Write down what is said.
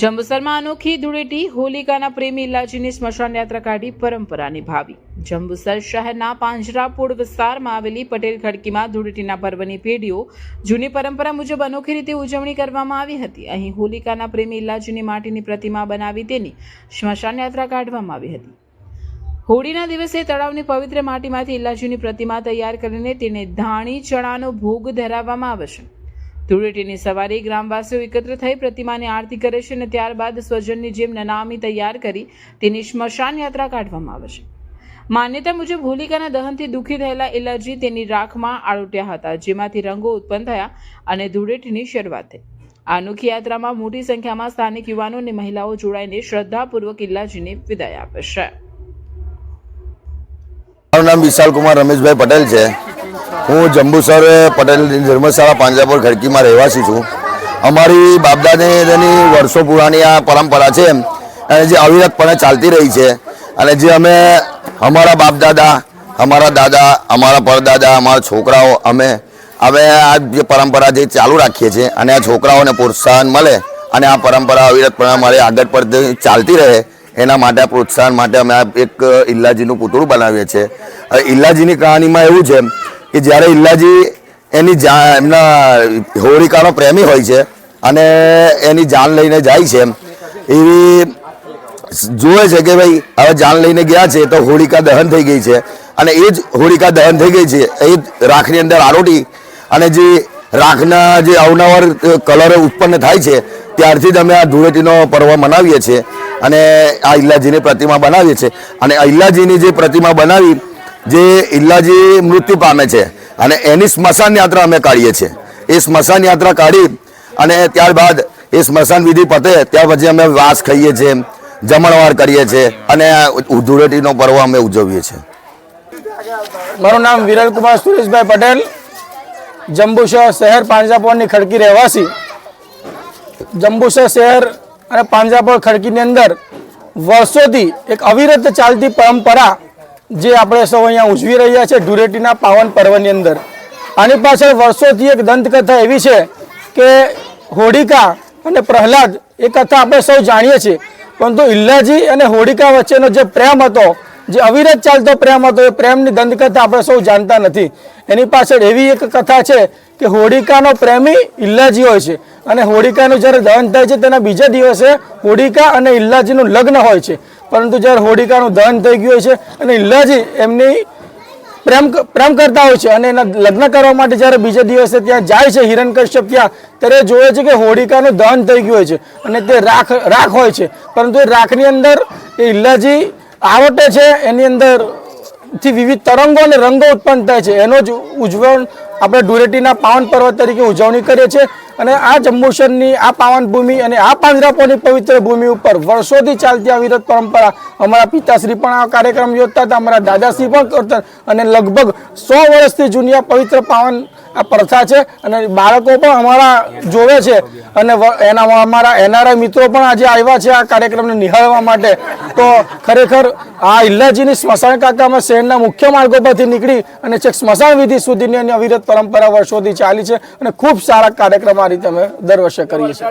જંબુસરમાં અનોખી ધૂળેટી હોલિકાના પ્રેમી ઇલાજીની સ્મશાન યાત્રા કાઢી પરંપરા નિભાવી। જંબુસર શહેરના પાંજરાપોળ વિસ્તારમાં આવેલી પટેલ ખડકીમાં ધૂળેટીના પર્વની પેઢીઓ જૂની પરંપરા મુજબ અનોખી રીતે ઉજવણી કરવામાં આવી હતી। અહીં હોલિકાના પ્રેમી ઇલાજીની માટીની પ્રતિમા બનાવી તેની સ્મશાન યાત્રા કાઢવામાં આવી હતી। હોળીના દિવસે તળાવની પવિત્ર માટીમાંથી ઇલાજીની પ્રતિમા તૈયાર કરીને તેને ધાણી ચણાનો ભોગ ધરાવવામાં આવે છે। ધૂળેટીની સવારે ગ્રામવાસીઓ એકત્ર થઈ પ્રતિમાની આરતી કરે છે અને ત્યારબાદ સ્વજનની જેમ નનામી તૈયાર કરી તેની સ્મશાન યાત્રા કાઢવામાં આવે છે। માન્યતા મુજબ હોલિકાના દહનથી દુઃખી થયેલા ઇલાજી તેની રાખમાં આળોટ્યા હતા, જેમાંથી રંગો ઉત્પન્ન થયા અને ધૂળેટીની શરૂઆત થઈ। આ અનોખી યાત્રામાં મોટી સંખ્યામાં સ્થાનિક યુવાનો અને મહિલાઓ જોડાઈને શ્રદ્ધાપૂર્વક ઇલાજીને વિદાય આપે છે। મારું નામ વિશાલ કુમાર રમેશભાઈ પટેલ છે। હું જંબુસર પટેલ ધર્મશાળા પાંજરાપોળ ખડકીમાં રહેવાસી છું। અમારી બાપદાદાની વર્ષો પુરાણી આ પરંપરા છે અને જે અવિરતપણે ચાલતી રહી છે અને જે અમે અમારા બાપદાદા, અમારા દાદા, અમારા પરદાદા, અમારા છોકરાઓ અમે આ જે પરંપરા જે ચાલુ રાખીએ છીએ અને આ છોકરાઓને પ્રોત્સાહન મળે અને આ પરંપરા અવિરતપણે અમારે આગળ પડતી ચાલતી રહે એના માટે પ્રોત્સાહન માટે અમે એક ઇલ્લાજીનું પૂતળું બનાવીએ છીએ। ઇલ્લાજીની કહાનીમાં એવું છે કે જ્યારે ઇલ્લાજી એમના હોળિકાનો પ્રેમી હોય છે અને એની જાન લઈને જાય છે, એવી જોવે છે કે ભાઈ હવે જાન લઈને ગયા છે તો હોળિકા દહન થઈ ગઈ છે અને એ જ હોળિકા દહન થઈ ગઈ છે એ જ રાખની અંદર આરોટી અને જે રાખના જે અવનવર કલર ઉત્પન્ન થાય છે ત્યારથી જ અમે આ ધૂળેટીનો પર્વ મનાવીએ છીએ અને આ ઇલ્લાજીની પ્રતિમા બનાવીએ છીએ। અને ઇલ્લાજીની જે પ્રતિમા બનાવી જે ઇલ્લાજી મૃત્યુ પામે છે અને એની સ્મશાન યાત્રા અમે કાઢીએ છીએ। એ સ્મશાન યાત્રા કાઢી અને ત્યારબાદ એ સ્મશાન વિધિ પતે ત્યાર પછી અમે વાસ ખાઈએ છીએ, જમણવાર કરીએ છીએ અને ધૂળેટીનો પર્વ અમે ઉજવીએ છીએ। મારું નામ વિરલ કુમાર સુરેશભાઈ પટેલ, જંબુસર શહેર પાંજરાપોળની ખડકી રહેવાસી। જંબુસર શહેર અને પાંજરાપોળ ખડકીની અંદર વર્ષોથી એક અવિરત ચાલતી પરંપરા જે આપણે સૌ અહીંયા ઉજવી રહ્યા છે ધૂળેટીના પાવન પર્વની અંદર। આની પાછળ વર્ષોથી એક દંતકથા એવી છે કે હોળિકા અને પ્રહલાદ એ કથા આપણે સૌ જાણીએ છીએ, પરંતુ ઇલ્લાજી અને હોળિકા વચ્ચેનો જે પ્રેમ હતો, જે અવિરત ચાલતો પ્રેમ હતો, એ પ્રેમની દંતકથા આપણે સૌ જાણતા નથી। એની પાછળ એવી એક કથા છે કે હોળિકાનો પ્રેમી ઇલ્લાજી હોય છે અને હોળિકાનું જ્યારે દહન થાય છે તેના બીજા દિવસે હોળિકા અને ઇલ્લાજીનું લગ્ન હોય છે, પરંતુ જ્યારે હોળિકાનું દહન થઈ ગયું હોય છે અને ઇલ્લાજી એમની પ્રેમ કરતા હોય છે અને એના લગ્ન કરવા માટે જ્યારે બીજા દિવસે ત્યાં જાય છે હિરણ્યકશ્યપ ત્યાં, ત્યારે જોવે છે કે હોળિકાનું દહન થઈ ગયું હોય છે અને તે રાખ હોય છે, પરંતુ એ રાખની અંદર એ ઇલ્લાજી આવટે છે, એની અંદર થી વિવિધ તરંગો અને રંગો ઉત્પન્ન થાય છે। એનો જ ઉજવણ આપણે ધૂળેટીના પાવન પર્વ તરીકે ઉજવણી કરીએ છીએ અને આ જંબુસરની આ પાવન ભૂમિ અને આ પાંજરાપોળની પવિત્ર ભૂમિ ઉપર વર્ષોથી ચાલતી અવિરત પરંપરા, અમારા પિતાશ્રી પણ આ કાર્યક્રમ યોજતા હતા, અમારા દાદાશ્રી પણ કરતા અને લગભગ 100 વર્ષથી જૂની આ પવિત્ર પાવન આ પ્રથા છે અને બાળકો પણ અમારા જોવે છે અને અમારા એનઆરઆઈ મિત્રો પણ આજે આવ્યા છે આ કાર્યક્રમને નિહાળવા માટે। તો ખરેખર આ ઇલ્લાજીની સ્મશાન કાકામાં શહેરના મુખ્ય માર્ગો પરથી નીકળી અને છેક સ્મશાન વિધિ સુધીની એની અવિરત પરંપરા વર્ષોથી ચાલી છે અને ખૂબ સારા કાર્યક્રમ આ રીતે અમે દર વર્ષે કરીએ છીએ।